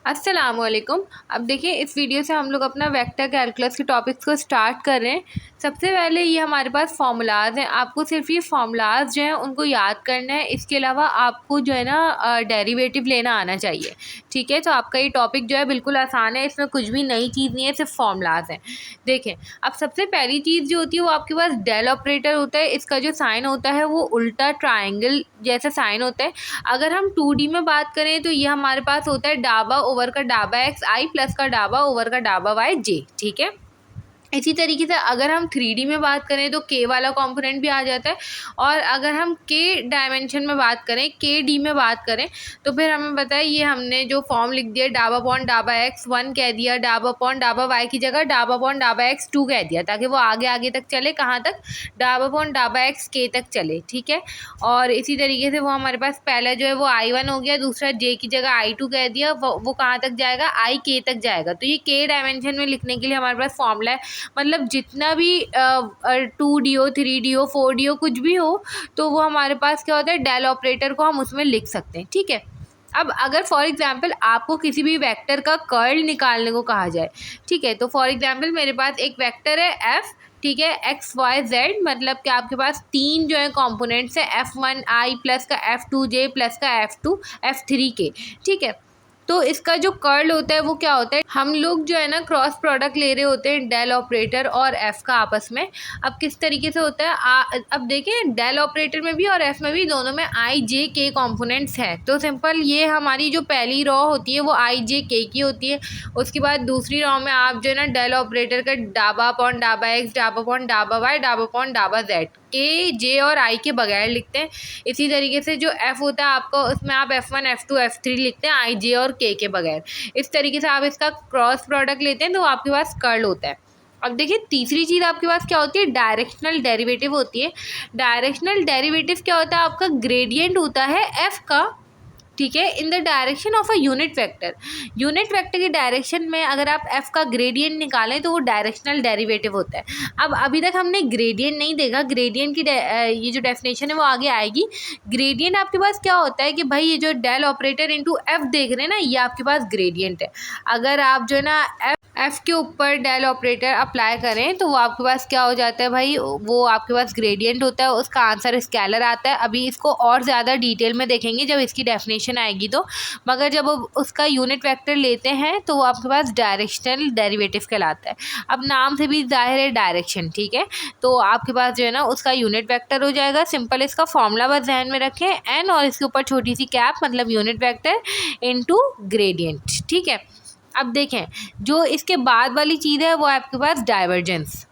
अस्सलामुअलैकुम। अब देखिए इस वीडियो से हम लोग अपना वेक्टर कैलकुलस के टॉपिक्स को स्टार्ट कर रहे हैं। सबसे पहले ये हमारे पास फार्मूलाज हैं, आपको सिर्फ ये फार्मूलाज जो हैं उनको याद करना है। इसके अलावा आपको जो है ना डेरिवेटिव लेना आना चाहिए। ठीक है, तो आपका ये टॉपिक जो है बिल्कुल आसान है, इसमें कुछ भी नई चीज़ नहीं है, सिर्फ फार्मूलाज हैं। देखें, अब सबसे पहली चीज़ जो होती है वो आपके पास डेल ऑपरेटर होता है। इसका जो साइन होता है वो उल्टा ट्राइंगल जैसा साइन होता है। अगर हम 2D में बात करें तो ये हमारे पास होता है डाबा ओवर का डाबा एक्स आई प्लस का डाबा ओवर का डाबा वाई जे। ठीक है, इसी तरीके से अगर हम 3D में बात करें तो के वाला कंपोनेंट भी आ जाता है। और अगर हम के डायमेंशन में बात करें, के डी में बात करें, तो फिर हमें पता है ये हमने जो फॉर्म लिख दिया डाबा पॉन डाबा एक्स 1 कह दिया, डाबा पॉन डाबा वाई की जगह डाबा पॉन डाबा एक्स 2 कह दिया, ताकि वो आगे आगे तक चले। कहाँ तक? डाबा पॉन डाबा एक्स के तक चले। ठीक है, और इसी तरीके से वो हमारे पास पहला जो है वो I1 हो गया, दूसरा जे की जगह I2 कह दिया, वो कहाँ तक जाएगा? आई के तक जाएगा। तो ये के डायमेंशन में लिखने के लिए हमारे पास फॉर्मूला है। मतलब जितना भी 2D हो, 3D हो, 4D हो, कुछ भी हो, तो वो हमारे पास क्या होता है, डेल ऑपरेटर को हम उसमें लिख सकते हैं। ठीक है, अब अगर फॉर एग्जांपल आपको किसी भी वेक्टर का कर्ल निकालने को कहा जाए, ठीक है, तो फॉर एग्जांपल मेरे पास एक वेक्टर है एफ, ठीक है, एक्स वाई जेड, मतलब कि आपके पास तीन जो है कंपोनेंट्स है, F1i प्लस का F2j प्लस का F3 के। ठीक है, तो इसका जो कर्ल होता है वो क्या होता है, हम लोग जो है ना क्रॉस प्रोडक्ट ले रहे होते हैं डेल ऑपरेटर और एफ का आपस में। अब किस तरीके से होता है, अब देखें डेल ऑपरेटर में भी और एफ में भी, दोनों में आई जे के कॉम्पोनेंट्स हैं। तो सिंपल ये हमारी जो पहली रॉ होती है वो आई जे के की होती है। उसके बाद दूसरी रॉ में आप जो है ना डेल ऑपरेटर का डाबा अपॉन डाबा एक्स, डाबा अपॉन डाबा वाई, डाबा अपॉन डाबा जेड, के जे और आई के बगैर लिखते हैं। इसी तरीके से जो एफ होता है आपका, उसमें आप F1 F2 F3 लिखते हैं आई जे और के बगैर। इस तरीके से आप इसका क्रॉस प्रोडक्ट लेते हैं तो आपके पास कर्ल होता है। अब देखिए तीसरी चीज़ आपके पास क्या होती है, डायरेक्शनल डेरिवेटिव होती है। डायरेक्शनल डेरिवेटिव क्या होता है, आपका ग्रेडियंट होता है एफ का, ठीक है, इन the direction of a unit vector. Unit vector की डायरेक्शन में अगर आप एफ का ग्रेडियंट निकालें तो वो डायरेक्शनल डेरिवेटिव होता है। अब अभी तक हमने ग्रेडियंट नहीं देखा, ग्रेडियंट की ये जो डेफिनेशन है वो आगे आएगी। ग्रेडियंट आपके पास क्या होता है कि भाई ये जो डेल ऑपरेटर इंटू एफ देख रहे हैं ना, ये आपके पास ग्रेडियंट है। अगर आप जो है ना एफ के ऊपर डेल ऑपरेटर अप्लाई करें तो वो आपके पास क्या हो जाता है भाई, वो आपके पास ग्रेडियंट होता है, उसका आंसर स्केलर आता है। अभी इसको और ज़्यादा डिटेल में देखेंगे जब इसकी डेफिनेशन आएगी तो, मगर जब उसका यूनिट वेक्टर लेते हैं तो वो आपके पास डायरेक्शनल डेरिवेटिव कहलाता है। अब नाम से भी जाहिर है डायरेक्शन, ठीक है, तो आपके पास जो है ना उसका यूनिट वेक्टर हो जाएगा। सिंपल इसका फॉर्मूला बस ध्यान में रखें, एन और इसके ऊपर छोटी सी कैप, मतलब यूनिट वेक्टर इनटू ग्रेडियंट। ठीक है, अब देखें जो इसके बाद वाली चीज़ है वो आपके पास डाइवर्जेंस।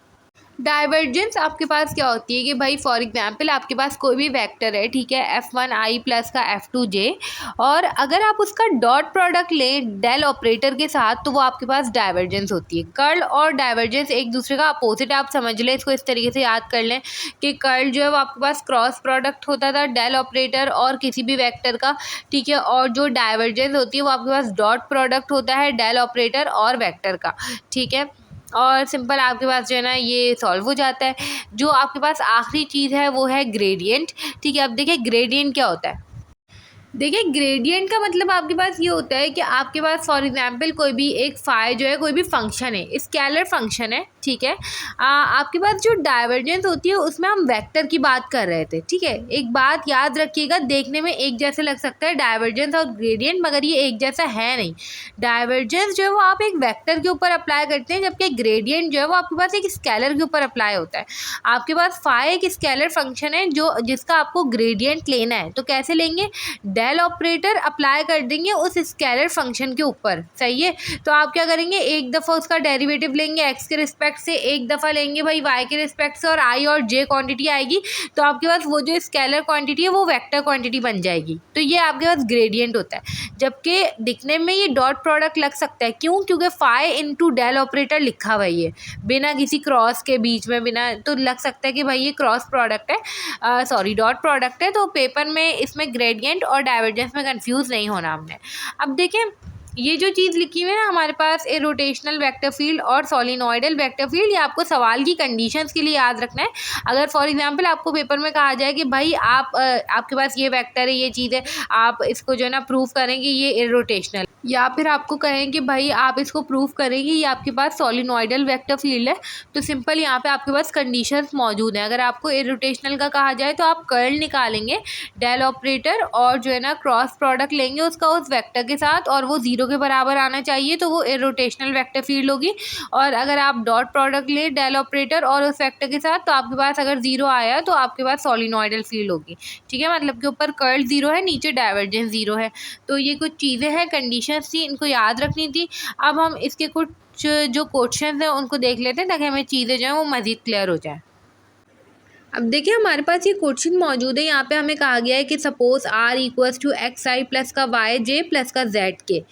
डाइवर्जेंस आपके पास क्या होती है कि भाई फॉर एग्जांपल आपके पास कोई भी वेक्टर है, ठीक है, F1i प्लस का F2j, और अगर आप उसका डॉट प्रोडक्ट लें डेल ऑपरेटर के साथ तो वो आपके पास डाइवर्जेंस होती है। कर्ल और डाइवर्जेंस एक दूसरे का अपोजिट आप समझ लें, इसको इस तरीके से याद कर लें कि कर्ल जो है वो आपके पास क्रॉस प्रोडक्ट होता था डेल ऑपरेटर और किसी भी वेक्टर का, ठीक है, और जो डाइवर्जेंस होती है वो आपके पास डॉट प्रोडक्ट होता है डेल ऑपरेटर और वेक्टर का। ठीक है, और सिंपल आपके पास जो है ना ये सॉल्व हो जाता है। जो आपके पास आखिरी चीज़ है वो है ग्रेडियंट। ठीक है, अब देखिए ग्रेडियंट क्या होता है। देखिए ग्रेडियंट का मतलब आपके पास ये होता है कि आपके पास फॉर एग्जांपल कोई भी एक फाई जो है, कोई भी फंक्शन है, स्केलर फंक्शन है, ठीक है, आपके पास जो डाइवर्जेंस होती है उसमें हम वेक्टर की बात कर रहे थे। ठीक है, एक बात याद रखिएगा, देखने में एक जैसे लग सकता है डाइवर्जेंस और ग्रेडियंट, मगर ये एक जैसा है नहीं। डाइवर्जेंस जो है वो आप एक वेक्टर के ऊपर अप्लाई करते हैं, जबकि ग्रेडियंट जो है वो आपके पास एक स्केलर के ऊपर अप्लाई होता है। आपके पास फाई एक स्केलर फंक्शन है जो जिसका आपको ग्रेडियंट लेना है, तो कैसे लेंगे, डेल ऑपरेटर अप्लाई कर देंगे उस स्केलर फंक्शन के ऊपर। सही है, तो आप क्या करेंगे, एक दफ़ा उसका डेरिवेटिव लेंगे एक्स के रिस्पेक्ट से, एक दफ़ा लेंगे भाई वाई के रिस्पेक्ट से, और आई और जे क्वांटिटी आएगी, तो आपके पास वो जो स्केलर क्वांटिटी है वो वेक्टर क्वांटिटी बन जाएगी। तो ये आपके पास ग्रेडियंट होता है। जबकि दिखने में ये डॉट प्रोडक्ट लग सकता है, क्यों, क्योंकि फाई इंटू डेल ऑपरेटर लिखा हुआ है, ये बिना किसी क्रॉस के बीच में, बिना, तो लग सकता है कि भाई ये क्रॉस प्रोडक्ट है, सॉरी डॉट प्रोडक्ट है। तो पेपर में इसमें ग्रेडियंट और डाइवर्जेंस में कंफ्यूज नहीं होना हमने। अब देखें ये जो चीज़ लिखी हुई है ना हमारे पास, ए रोटेशनल वेक्टर फील्ड और सोलिनॉइडल वेक्टर फील्ड, ये आपको सवाल की कंडीशंस के लिए याद रखना है। अगर फॉर एग्जांपल आपको पेपर में कहा जाए कि भाई आपके पास ये वेक्टर है, ये चीज़ है, आप इसको जो है ना प्रूव करेंगे ये इरोटेशनल, या फिर आपको कहें कि भाई आप इसको प्रूव करेंगे ये आपके पास सोलिनॉइडल वेक्टर फील्ड है, तो सिंपल यहाँ पे आपके पास कंडीशंस मौजूद हैं। अगर आपको इरोटेशनल का कहा जाए तो आप कर्ल निकालेंगे, डेल ऑपरेटर, और जो है ना क्रॉस प्रोडक्ट लेंगे उसका उस वेक्टर के साथ, और वो 0 के बराबर आना चाहिए, तो वो इरोटेशनल वेक्टर फील्ड होगी। और अगर आप डॉट प्रोडक्ट लें डेल ऑपरेटर और उस वेक्टर के साथ, तो आपके पास अगर 0 आया तो आपके पास सोलिनॉइडल फील्ड होगी। ठीक है, मतलब कि ऊपर कर्ल 0 है, नीचे डाइवर्जेंस 0 है। तो ये कुछ चीज़ें हैं, कंडीशंस थी, इनको याद रखनी थी। अब हम इसके कुछ जो क्वेश्चंस हैं उनको देख लेते हैं, ताकि हमें चीज़ें जो हैं वो मज़ीद क्लियर हो जाए। अब देखिए हमारे पास ये क्वेश्चन मौजूद है, यहाँ पे हमें कहा गया है कि suppose r equals to x i plus का वाई जे प्लस का जेड के।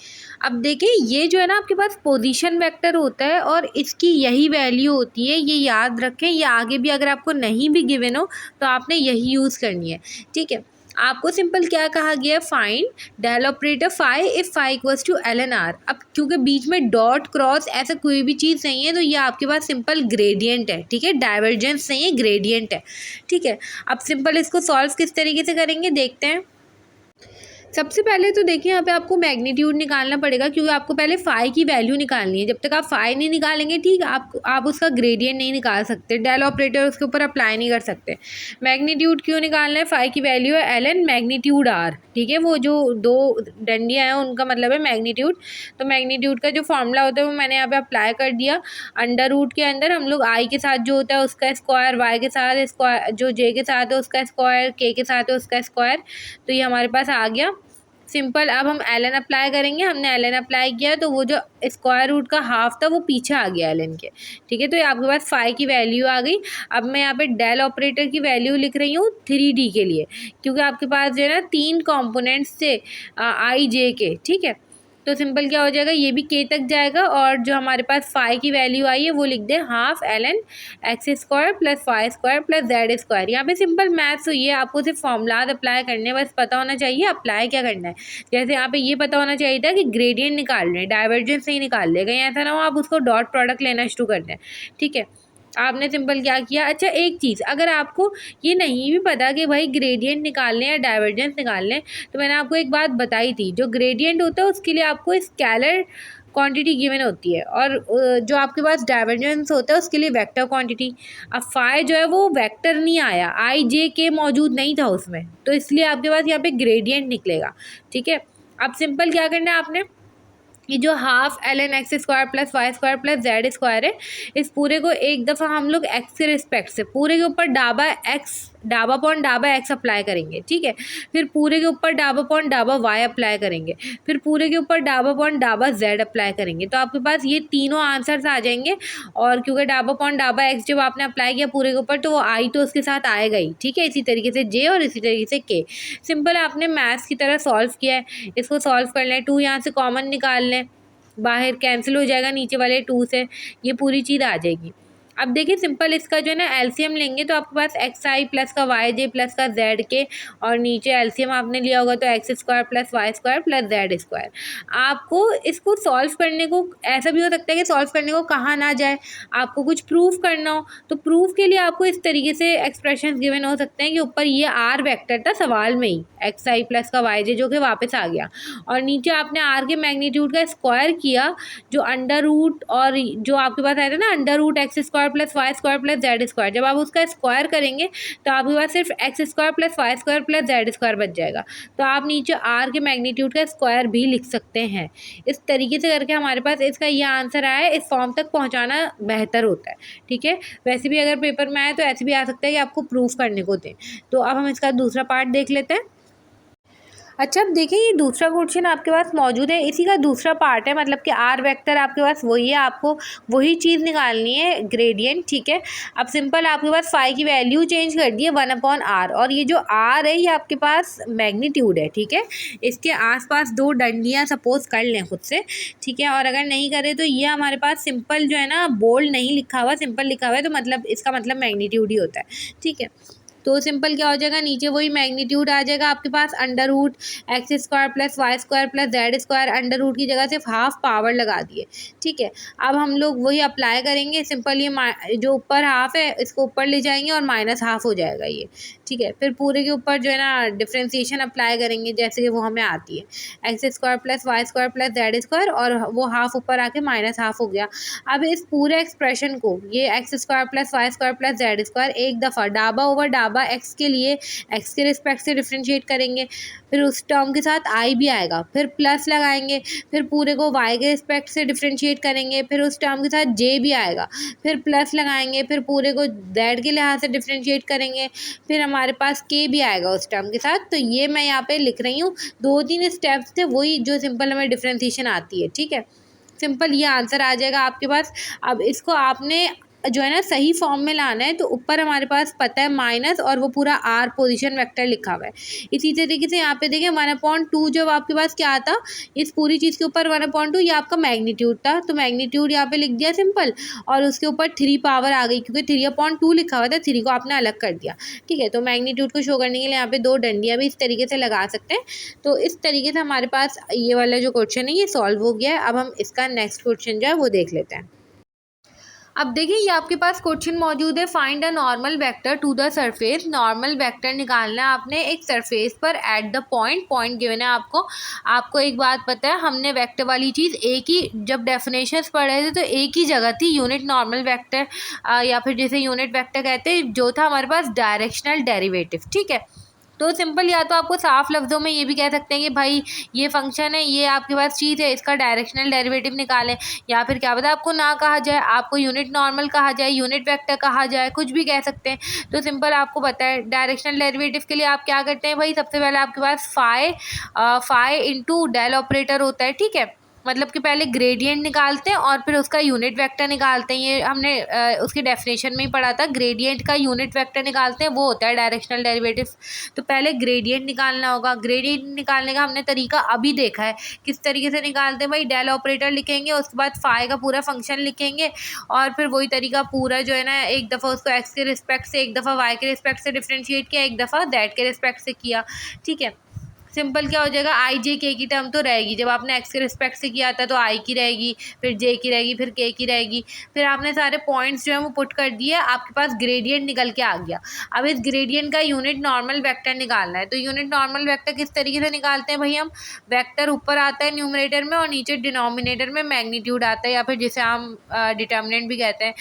अब देखिए ये जो है ना आपके पास पोजीशन वेक्टर होता है और इसकी यही वैल्यू होती है, ये याद रखें। ये आगे भी अगर आपको नहीं भी गिवन हो तो आपने यही यूज़ करनी है। ठीक है, आपको सिंपल क्या कहा गया है, find del operator phi if phi equals to l n r. अब क्योंकि बीच में डॉट क्रॉस ऐसा कोई भी चीज़ नहीं है, तो ये आपके पास सिंपल ग्रेडियंट है। ठीक है, डाइवर्जेंस नहीं है, ग्रेडियंट है। ठीक है, अब सिंपल इसको सॉल्व किस तरीके से करेंगे देखते हैं। सबसे पहले तो देखिए यहाँ पे आपको मैग्नीट्यूड निकालना पड़ेगा, क्योंकि आपको पहले फाई की वैल्यू निकालनी है। जब तक आप फाई नहीं निकालेंगे, ठीक, आप उसका ग्रेडियंट नहीं निकाल सकते, डेल ऑपरेटर उसके ऊपर अप्लाई नहीं कर सकते। मैग्नीट्यूड क्यों निकालना है, फाई की वैल्यू है एल एन मैग्नीट्यूड आर। ठीक है, वो जो दो डंडियाँ हैं उनका मतलब है मैग्नीट्यूड। तो मैग्नीट्यूड का जो फॉर्मूला होता है वो मैंने यहाँ पे अप्लाई कर दिया। अंडर रूट के अंदर हम लोग आई के साथ जो होता है उसका स्क्वायर, वाई के साथ स्क्वायर, जो जे के साथ है उसका स्क्वायर, के साथ है उसका स्क्वायर, तो ये हमारे पास आ गया। सिंपल अब हम एल एन अप्लाई करेंगे, हमने एल एन अप्लाई किया तो वो जो स्क्वायर रूट का हाफ था वो पीछे आ गया एल एन के। ठीक है, तो ये आपके पास फाई की वैल्यू आ गई। अब मैं यहाँ पे डेल ऑपरेटर की वैल्यू लिख रही हूँ 3D के लिए, क्योंकि आपके पास जो है ना 3 कॉम्पोनेंट्स थे आई जे के। ठीक है, तो सिंपल क्या हो जाएगा, ये भी के तक जाएगा, और जो हमारे पास फाई की वैल्यू आई है वो लिख दे half L N x square plus y square plus z square. यहाँ पे सिंपल मैथ्स हुई है, आपको सिर्फ फॉर्मूलाज अप्लाई करने हैं, बस पता होना चाहिए अप्लाई क्या करना है। जैसे यहाँ पे ये पता होना चाहिए था कि ग्रेडियंट निकाल रहे हैं, डाइवर्जेंस नहीं निकाल रहे, कहीं ऐसा ना हो आप उसको डॉट प्रोडक्ट लेना शुरू कर दें। ठीक है, आपने सिंपल क्या किया। अच्छा एक चीज़, अगर आपको ये नहीं भी पता कि भाई ग्रेडियंट निकालने या डाइवर्जेंस निकालने, तो मैंने आपको एक बात बताई थी, जो ग्रेडियंट होता है उसके लिए आपको स्केलर क्वांटिटी गिवन होती है, और जो आपके पास डाइवर्जेंस होता है उसके लिए वेक्टर क्वांटिटी। अब फाई जो है वो वेक्टर नहीं आया, आई जे के मौजूद नहीं था उसमें, तो इसलिए आपके पास यहाँ पे ग्रेडियंट निकलेगा। ठीक है, अब सिंपल क्या करना है आपने, ये जो half L N x square plus y square plus z square है, इस पूरे को एक दफ़ा हम लोग एक्स के रिस्पेक्ट से पूरे के ऊपर डाबा पॉइंट डाबा एक्स अप्लाई करेंगे। ठीक है, फिर पूरे के ऊपर डाबा पॉइंट डाबा वाई अप्लाई करेंगे, फिर पूरे के ऊपर डाबा पॉइंट डाबा जेड अप्लाई करेंगे, तो आपके पास ये तीनों आंसर्स आ जाएंगे। और क्योंकि डाबा पॉइंट डाबा एक्स जब आपने अप्लाई किया पूरे के ऊपर, तो वो आई तो उसके साथ आएगा ही। ठीक है, इसी तरीके से जे और इसी तरीके से के। सिंपल आपने मैथ्स की तरह सॉल्व किया है, इसको सॉल्व कर लें। 2 यहाँ से कॉमन निकाल लें, बाहर कैंसिल हो जाएगा नीचे वाले 2 से, ये पूरी चीज़ आ जाएगी। अब देखिए सिंपल इसका जो है ना एलसीएम लेंगे, तो आपके पास एक्स आई प्लस का वाई जे प्लस का जेड के, और नीचे एलसीएम आपने लिया होगा तो x square plus y square plus z square. आपको इसको सॉल्व करने को ऐसा भी हो सकता है कि सॉल्व करने को कहा ना जाए, आपको कुछ प्रूफ करना हो, तो प्रूफ के लिए आपको इस तरीके से एक्सप्रेशन गिवन हो सकते हैं कि ऊपर ये आर वेक्टर था सवाल में ही, एक्स आई प्लस का वाई जे जो कि वापस आ गया, और नीचे आपने आर के मैग्नीट्यूड का स्क्वायर किया, जो अंडर रूट और जो आपके पास आया था ना under root x square plus y square plus z square, जब आप उसका स्क्वायर करेंगे तो आपके पास सिर्फ x square plus y square plus z square बच जाएगा। तो आप नीचे आर के मैग्नीट्यूड का स्क्वायर भी लिख सकते हैं। इस तरीके से करके हमारे पास इसका यह आंसर आया है। इस फॉर्म तक पहुंचाना बेहतर होता है। ठीक है, वैसे भी अगर पेपर में आए तो ऐसे भी आ सकता है कि आपको प्रूफ करने को दें। तो अब हम इसका दूसरा पार्ट देख लेते हैं। अच्छा अब देखिए ये दूसरा क्वेश्चन आपके पास मौजूद है, इसी का दूसरा पार्ट है, मतलब कि आर वेक्टर आपके पास वही है, आपको वही चीज़ निकालनी है, ग्रेडियंट। ठीक है, अब सिंपल आपके पास फाई की वैल्यू चेंज कर दी है 1/r, और ये जो आर है ये आपके पास मैग्नीट्यूड है। ठीक है, इसके आसपास 2 डंडियाँ सपोज कर लें खुद से। ठीक है, और अगर नहीं करें तो ये हमारे पास सिंपल जो है ना बोल्ड नहीं लिखा हुआ, सिंपल लिखा हुआ है, तो मतलब इसका मतलब मैग्नीट्यूड ही होता है। ठीक है, तो सिंपल क्या हो जाएगा, नीचे वही मैग्नीट्यूड आ जाएगा आपके पास, under root x square plus y square plus z square, under root की जगह सिर्फ हाफ पावर लगा दिए। ठीक है, अब हम लोग वही अप्लाई करेंगे। सिंपल ये जो ऊपर हाफ है इसको ऊपर ले जाएंगे और माइनस हाफ हो जाएगा ये। ठीक है, फिर पूरे के ऊपर जो है ना डिफ्रेंसिएशन अप्लाई करेंगे जैसे कि वो हमें आती है, x square plus y square plus z square, और वो हाफ ऊपर आके माइनस हाफ हो गया। अब इस पूरे एक्सप्रेशन को, ये x square plus y square plus z square, एक दफ़ा डाबा ओवर डाबा एक्स के लिए एक्स के रिस्पेक्ट से डिफ्रेंशिएट करेंगे, फिर उस टर्म के साथ आई भी आएगा, फिर प्लस लगाएंगे, फिर पूरे को वाई के रिस्पेक्ट से डिफ्रेंशिएट करेंगे, फिर उस टर्म के साथ जे भी आएगा, फिर प्लस लगाएंगे, फिर पूरे को जेड के लिहाज से डिफ्रेंशिएट करेंगे, फिर हमारे पास के भी आएगा उस टर्म के साथ। तो ये मैं यहाँ पे लिख रही हूँ, 2-3 स्टेप्स थे वही जो सिंपल हमें डिफ्रेंसिएशन आती है। ठीक है, सिंपल ये आंसर आ जाएगा आपके पास। अब इसको आपने जो है ना सही फॉर्म में लाना है, तो ऊपर हमारे पास पता है माइनस और वो पूरा आर पोजीशन वेक्टर लिखा हुआ है। इसी तरीके से यहाँ पे देखें 1/2 जब आपके पास क्या आता, इस पूरी चीज़ के ऊपर 1/2 ये आपका मैग्नीट्यूड था, तो मैग्नीट्यूड यहाँ पे लिख दिया सिंपल, और उसके ऊपर 3 पावर आ गई क्योंकि 3/2 लिखा हुआ था, 3 को आपने अलग कर दिया। ठीक है, तो मैग्नीट्यूड को शो करने के लिए यहाँ पे 2 डंडियाँ भी इस तरीके से लगा सकते हैं। तो इस तरीके से हमारे पास ये वाला जो क्वेश्चन है ये सॉल्व हो गया है। अब हम इसका नेक्स्ट क्वेश्चन जो है वो देख लेते हैं। अब देखिए ये आपके पास क्वेश्चन मौजूद है, find a normal vector to the surface. Normal vector निकालना है आपने एक सरफेस पर एट द पॉइंट गिवन है आपको एक बात पता है, हमने वेक्टर वाली चीज़ एक ही जब डेफिनेशंस पढ़ रहे थे तो एक ही जगह थी, यूनिट नॉर्मल वेक्टर या फिर जिसे यूनिट वेक्टर कहते हैं, जो था हमारे पास डायरेक्शनल डेरिवेटिव। ठीक है, तो सिंपल या तो आपको साफ लफ्ज़ों में ये भी कह सकते हैं कि भाई ये फंक्शन है, ये आपके पास चीज़ है, इसका डायरेक्शनल डेरिवेटिव निकालें, या फिर क्या पता आपको ना कहा जाए, आपको यूनिट नॉर्मल कहा जाए, यूनिट वेक्टर कहा जाए, कुछ भी कह सकते हैं। तो सिंपल आपको पता है डायरेक्शनल डेरिवेटिव के लिए आप क्या करते हैं भाई, सबसे पहले आपके पास फाई इंटू डेल ऑपरेटर होता है। ठीक है, मतलब कि पहले ग्रेडियंट निकालते हैं और फिर उसका यूनिट वेक्टर निकालते हैं। ये हमने उसकी डेफिनेशन में ही पढ़ा था, ग्रेडियंट का यूनिट वेक्टर निकालते हैं, वो होता है डायरेक्शनल डेरिवेटिव। तो पहले ग्रेडियंट निकालना होगा, ग्रेडियंट निकालने का हमने तरीका अभी देखा है किस तरीके से निकालते हैं भाई, डेल ऑपरेटर लिखेंगे, उसके बाद फाई का पूरा फंक्शन लिखेंगे, और फिर वही तरीका पूरा जो है ना, एक दफ़ा उसको एक्स के रिस्पेक्ट से, एक दफ़ा वाई के रिस्पेक्ट से डिफ्रेंशिएट किया, एक दफ़ा जेड के रिस्पेक्ट से किया। ठीक है, सिंपल क्या हो जाएगा, आई जे के की टर्म तो रहेगी, जब आपने एक्स के रिस्पेक्ट से किया था तो आई की रहेगी, फिर जे की रहेगी, फिर के की रहेगी, फिर आपने सारे पॉइंट्स जो है वो पुट कर दिए, आपके पास ग्रेडियंट निकल के आ गया। अब इस ग्रेडियंट का यूनिट नॉर्मल वेक्टर निकालना है, तो यूनिट नॉर्मल वेक्टर किस तरीके से निकालते हैं भाई, हम वेक्टर ऊपर आता है न्यूमरेटर में और नीचे डिनोमिनेटर में मैग्नीट्यूड आता है, या फिर जिसे हम डिटर्मिनेंट भी कहते हैं,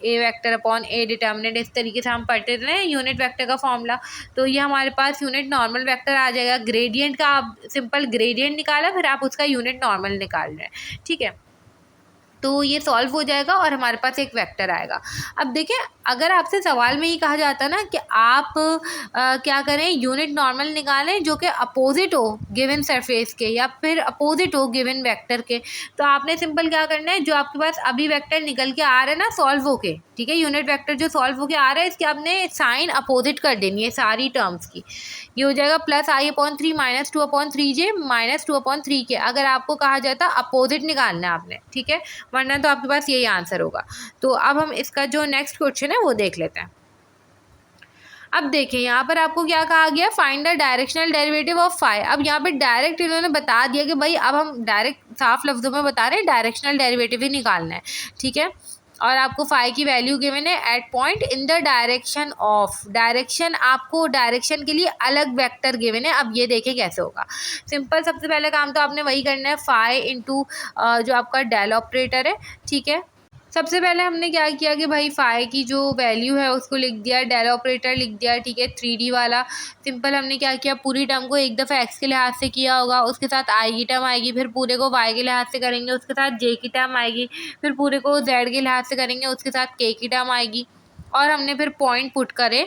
ए वेक्टर अपॉन ए डिटर्मिनेंट, इस तरीके से हम पढ़ते रहे यूनिट वेक्टर का फॉर्मूला। तो ये हमारे पास यूनिट नॉर्मल वेक्टर आ जाएगा। ग्रेडियंट का आप सिंपल ग्रेडियंट निकाला, फिर आप उसका यूनिट नॉर्मल निकाल रहे हैं। ठीक है, तो ये सॉल्व हो जाएगा और हमारे पास एक वेक्टर आएगा। अब देखें, अगर आपसे सवाल में ये कहा जाता ना कि आप क्या करें, यूनिट नॉर्मल निकालें जो कि अपोजिट हो गिवन सरफेस के, या फिर अपोजिट हो गिवन वेक्टर के, तो आपने सिंपल क्या करना है, जो आपके पास अभी वेक्टर निकल के आ रहा है ना सॉल्व होके, ठीक है, यूनिट वेक्टर जो सॉल्व होके आ रहा है, इसकी आपने साइन अपोजिट कर देनी है सारी टर्म्स की। ये हो जाएगा plus i/3 minus 2/3j minus 2/3 के, अगर आपको कहा जाता अपोजिट निकालना है आपने। ठीक है, वरना तो आपके पास यही आंसर होगा। तो अब हम इसका जो नेक्स्ट क्वेश्चन है वो देख लेते हैं। अब देखिए यहाँ पर आपको क्या कहा गया, find the directional derivative of phi. अब यहाँ पे डायरेक्ट इन्होंने बता दिया कि भाई अब हम डायरेक्ट साफ लफ्ज़ों में बता रहे हैं डायरेक्शनल डेरिवेटिव ही निकालना है। ठीक है, और आपको फाई की वैल्यू गिवन है at point in the direction of, direction आपको डायरेक्शन के लिए अलग वेक्टर गिवन है। अब ये देखें कैसे होगा, सिंपल सबसे पहले काम तो आपने वही करना है, फाई इंटू जो आपका डेल ऑपरेटर है। ठीक है, सबसे पहले हमने क्या किया कि भाई फाई की जो वैल्यू है उसको लिख दिया, डेल ऑपरेटर लिख दिया। ठीक है, 3D वाला सिंपल हमने क्या किया, पूरी टर्म को एक दफ़ा एक्स के लिहाज से किया होगा, उसके साथ आई की टर्म आएगी, फिर पूरे को वाई के लिहाज से करेंगे, उसके साथ जे की टर्म आएगी, फिर पूरे को जेड के लिहाज से करेंगे, उसके साथ के की टर्म आएगी, और हमने फिर पॉइंट पुट करे,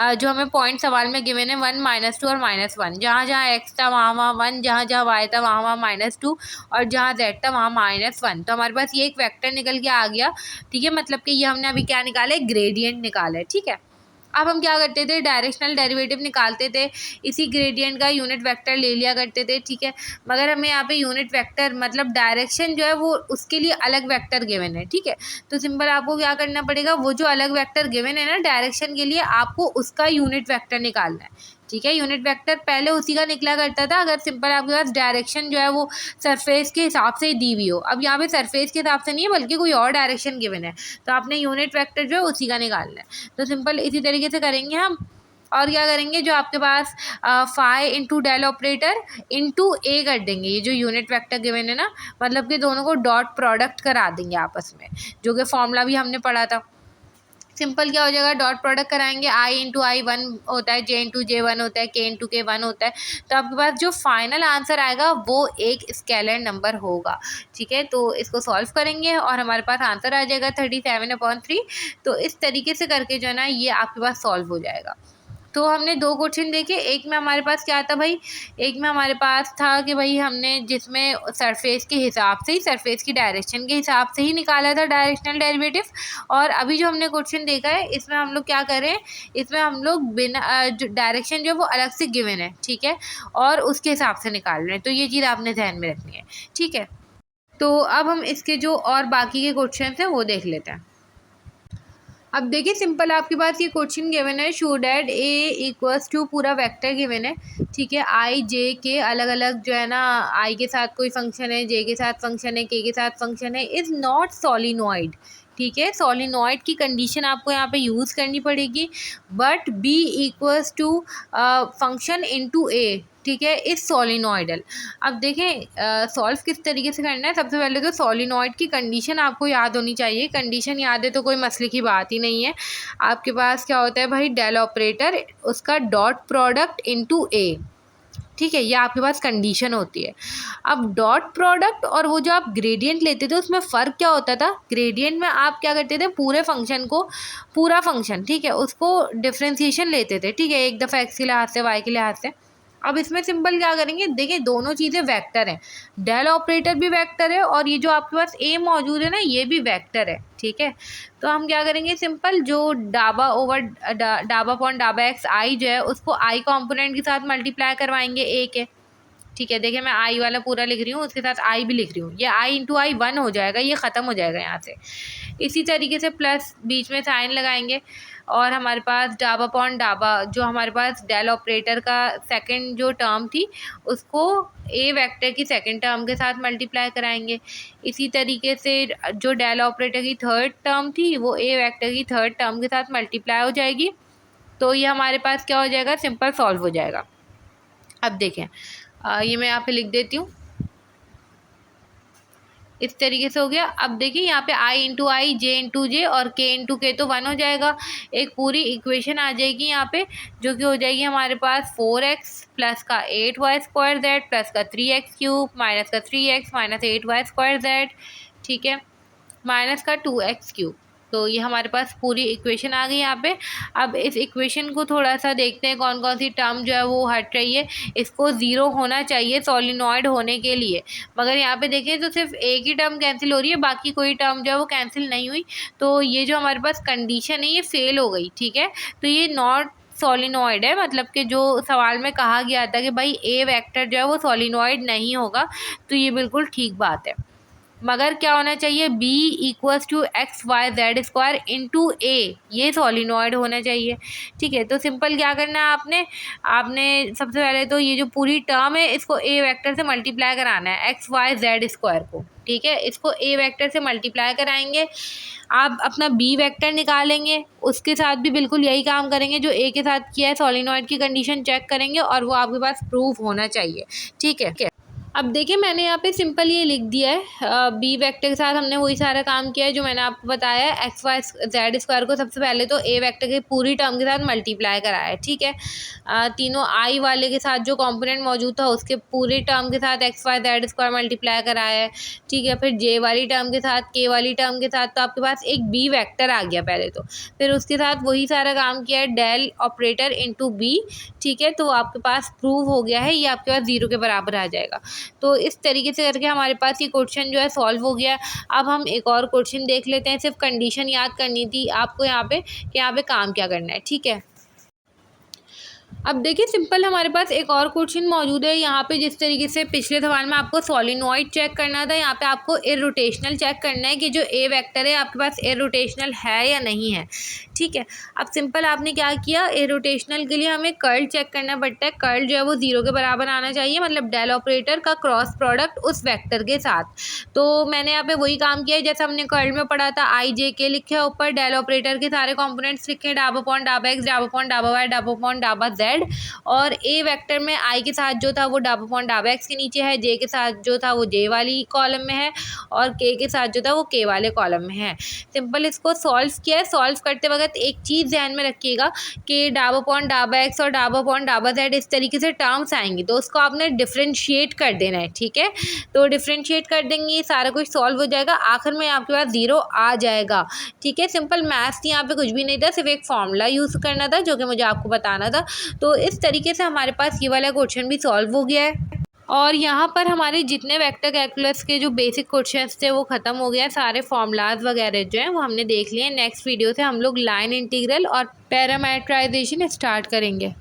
जो हमें पॉइंट सवाल में गिवन है 1, -2 और -1, जहाँ जहाँ एक्स था वहाँ वहाँ 1, जहाँ जहाँ वाई था वहाँ वहाँ -2, और जहाँ जेड था वहाँ -1। तो हमारे पास ये एक वेक्टर निकल के आ गया। ठीक है, मतलब कि ये हमने अभी क्या निकाला है, ग्रेडियंट निकाला है। ठीक है, अब हम क्या करते थे, डायरेक्शनल डेरिवेटिव निकालते थे, इसी ग्रेडियंट का यूनिट वेक्टर ले लिया करते थे, ठीक है। मगर हमें यहाँ पे यूनिट वेक्टर मतलब डायरेक्शन जो है वो उसके लिए अलग वेक्टर गिवन है, ठीक है। तो सिंपल आपको क्या करना पड़ेगा, वो जो अलग वेक्टर गिवन है ना डायरेक्शन के लिए, आपको उसका यूनिट वेक्टर निकालना है, ठीक है। यूनिट वेक्टर पहले उसी का निकला करता था अगर सिंपल आपके पास डायरेक्शन जो है वो सरफेस के हिसाब से दी हुई हो। अब यहाँ पे सरफेस के हिसाब से नहीं है बल्कि कोई और डायरेक्शन गिवन है, तो आपने यूनिट वेक्टर जो है उसी का निकालना है। तो सिंपल इसी तरीके से करेंगे हम। और क्या करेंगे, जो आपके पास phi into del operator into A कर देंगे, ये जो यूनिट वेक्टर गिवन है ना, मतलब कि दोनों को डॉट प्रोडक्ट करा देंगे आपस में, जो कि फॉर्मूला भी हमने पढ़ा था। सिंपल क्या हो जाएगा, डॉट प्रोडक्ट कराएंगे, आई इंटू आई 1 होता है, जे इंटू जे 1 होता है, के इंटू के 1 होता है। तो आपके पास जो फाइनल आंसर आएगा वो एक स्केलर नंबर होगा, ठीक है। तो इसको सॉल्व करेंगे और हमारे पास आंसर आ जाएगा 37/3। तो इस तरीके से करके जो है ना ये आपके पास सॉल्व हो जाएगा। तो हमने दो क्वेश्चन देखे, एक में हमारे पास क्या था भाई, एक में हमारे पास था कि भाई हमने जिसमें सरफेस के हिसाब से ही, सरफेस की डायरेक्शन के हिसाब से ही निकाला था डायरेक्शनल डेरिवेटिव। और अभी जो हमने क्वेश्चन देखा है इसमें हम लोग क्या कर रहे हैं, इसमें हम लोग बिना जो डायरेक्शन जो है वो अलग से गिवन है, ठीक है, और उसके हिसाब से निकाल रहे हैं। तो ये चीज़ आपने ध्यान में रखनी है, ठीक है। तो अब हम इसके जो और बाकी के क्वेश्चन हैं वो देख लेते हैं। अब देखिए सिंपल आपके पास ये क्वेश्चन गिवन है, show that a equals to पूरा वेक्टर गिवन है, ठीक है। आई जे के अलग अलग जो है ना, आई के साथ कोई फंक्शन है, जे के साथ फंक्शन है, के साथ फंक्शन है, इज़ नॉट सॉलिनॉइड, ठीक है। सॉलिनॉइड की कंडीशन आपको यहाँ पे यूज़ करनी पड़ेगी, but B equals to function into A, ठीक है, इस सॉलिनॉइडल। अब देखें सॉल्व किस तरीके से करना है। सबसे पहले तो सॉलिनॉइड की कंडीशन आपको याद होनी चाहिए, कंडीशन याद है तो कोई मसले की बात ही नहीं है। आपके पास क्या होता है भाई, डेल ऑपरेटर उसका डॉट प्रोडक्ट इनटू ए, ठीक है, ये आपके पास कंडीशन होती है। अब डॉट प्रोडक्ट और वो जो आप ग्रेडियंट लेते थे उसमें फ़र्क क्या होता था, ग्रेडियंट में आप क्या करते थे, पूरे फंक्शन को, पूरा फंक्शन, ठीक है, उसको डिफ्रेंसिएशन लेते थे, ठीक है, एक दफ़ा एक्स के लिहाज से, वाई के लिहाज से। अब इसमें सिंपल क्या करेंगे, देखिए दोनों चीज़ें वेक्टर हैं, डेल ऑपरेटर भी वेक्टर है और ये जो आपके पास ए मौजूद है ना ये भी वेक्टर है, ठीक है। तो हम क्या करेंगे, सिंपल जो डाबा ओवर डाबा अपॉन डाबा एक्स आई जो है उसको आई कॉम्पोनेंट के साथ मल्टीप्लाई करवाएंगे ए के, ठीक है। देखिए मैं आई वाला पूरा लिख रही हूँ, उसके साथ आई भी लिख रही हूँ, ये आई इंटू आई 1 हो जाएगा, ये ख़त्म हो जाएगा यहाँ से। इसी तरीके से प्लस बीच में साइन लगाएंगे और हमारे पास डाबा अपॉन डाबा, जो हमारे पास डेल ऑपरेटर का सेकंड जो टर्म थी उसको ए वेक्टर की सेकंड टर्म के साथ मल्टीप्लाई कराएंगे। इसी तरीके से जो डेल ऑपरेटर की थर्ड टर्म थी वो ए वेक्टर की थर्ड टर्म के साथ मल्टीप्लाई हो जाएगी। तो ये हमारे पास क्या हो जाएगा, सिंपल सॉल्व हो जाएगा। अब देखें ये मैं यहाँ पे लिख देती हूँ, इस तरीके से हो गया। अब देखिए यहाँ पे आई इंटू आई, जे इंटू जे और के इंटू के तो 1 हो जाएगा, एक पूरी इक्वेशन आ जाएगी यहाँ पे, जो कि हो जाएगी हमारे पास 4x प्लस का 8y स्क्वायर जेड प्लस का 3x क्यूब माइनस का 3x minus 8y square Z, ठीक है, माइनस का 2x क्यूब। तो ये हमारे पास पूरी इक्वेशन आ गई यहाँ पे। अब इस इक्वेशन को थोड़ा सा देखते हैं कौन कौन सी टर्म जो है वो हट रही है। इसको 0 होना चाहिए सॉलिनॉइड होने के लिए, मगर यहाँ पे देखें तो सिर्फ एक ही टर्म कैंसिल हो रही है, बाकी कोई टर्म जो है वो कैंसिल नहीं हुई। तो ये जो हमारे पास कंडीशन है ये फेल हो गई, ठीक है। तो ये नॉट सॉलिनॉइड है, मतलब कि जो सवाल में कहा गया था कि भाई ए वेक्टर जो है वो सॉलिनॉइड नहीं होगा, तो ये बिल्कुल ठीक बात है। मगर क्या होना चाहिए, b equals to x y z square into A, ये सॉलिनॉइड होना चाहिए, ठीक है। तो सिंपल क्या करना है आपने सबसे पहले तो ये जो पूरी टर्म है इसको ए वेक्टर से मल्टीप्लाई कराना है, एक्स वाई जेड स्क्वायर को, ठीक है। इसको ए वेक्टर से मल्टीप्लाई कराएंगे, आप अपना बी वेक्टर निकालेंगे, उसके साथ भी बिल्कुल यही काम करेंगे जो ए के साथ किया है, सॉलिनॉइड की कंडीशन चेक करेंगे और वो आपके पास प्रूफ होना चाहिए, ठीक है। अब देखिए मैंने यहाँ पे सिंपल ये लिख दिया है, बी वेक्टर के साथ हमने वही सारा काम किया है जो मैंने आपको बताया है। एक्स वाई जेड स्क्वायर को सबसे पहले तो ए वेक्टर के पूरी टर्म के साथ मल्टीप्लाई कराया है, ठीक है। तीनों आई वाले के साथ जो कंपोनेंट मौजूद था उसके पूरे टर्म के साथ x y z square multiply कराया है, ठीक है। फिर जे वाली टर्म के साथ, के वाली टर्म के साथ, तो आपके पास एक बी वेक्टर आ गया पहले तो। फिर उसके साथ वही सारा काम किया है, डेल ऑपरेटर इंटू बी, ठीक है। तो आपके पास प्रूव हो गया है, ये आपके पास 0 के बराबर आ जाएगा। तो इस तरीके से करके हमारे पास ये क्वेश्चन जो है सॉल्व हो गया। अब हम एक और क्वेश्चन देख लेते हैं। सिर्फ कंडीशन याद करनी थी आपको यहाँ पे कि यहाँ पे काम क्या करना है, ठीक है। अब देखिए सिंपल हमारे पास एक और क्वेश्चन मौजूद है यहाँ पे। जिस तरीके से पिछले सवाल में आपको सोलिनॉइड चेक करना था, यहाँ पे आपको इरोटेशनल चेक करना है कि जो ए वेक्टर है आपके पास इरोटेशनल है या नहीं है, ठीक है। अब सिंपल आपने क्या किया, इरोटेशनल के लिए हमें कर्ल चेक करना पड़ता है। कर्ल जो है वो 0 के बराबर आना चाहिए, मतलब डेल ऑपरेटर का क्रॉस प्रोडक्ट उस वेक्टर के साथ। तो मैंने यहाँ पे वही काम किया है जैसे हमने कर्ल में पढ़ा था। आई जे के लिखे है ऊपर, डेल ऑपरेटर के सारे कॉम्पोनेंट्स लिखे, डाबा अपॉन डाबा एक्स, डाबा अपॉन डाबा वाई, डाबा अपॉन डाबा जेड। और ए वेक्टर में आई के साथ जो था वो डाबा अपॉन डाबा एक्स के नीचे है, जे के साथ जो था वो जे वाली कॉलम में है, और के के साथ जो था वो के वाले कॉलम में है। सिंपल इसको सॉल्व किया है। सॉल्व करते वक्त एक चीज़ ध्यान में रखिएगा कि डाबा अपॉन डाबा एक्स और डाबा अपॉन डाबा जेड इस तरीके से टर्म्स आएंगी, तो उसको आपने डिफ्रेंशिएट कर देना है, ठीक है। तो डिफ्रेंशिएट कर देंगे, ये सारा कुछ सॉल्व हो जाएगा, आखिर में आपके पास 0 आ जाएगा, ठीक है। सिंपल मैथ्स यहाँ पे कुछ भी नहीं था, सिर्फ एक फॉर्मूला यूज़ करना था जो कि मुझे आपको बताना था। तो इस तरीके से हमारे पास ये वाला क्वेश्चन भी सॉल्व हो गया है। और यहाँ पर हमारे जितने वेक्टर कैलकुलस के जो बेसिक क्वेश्चंस थे वो ख़त्म हो गया। सारे फॉर्मूलाज वगैरह जो हैं वो हमने देख लिए। नेक्स्ट वीडियो से हम लोग लाइन इंटीग्रल और पैरामीटराइजेशन स्टार्ट करेंगे।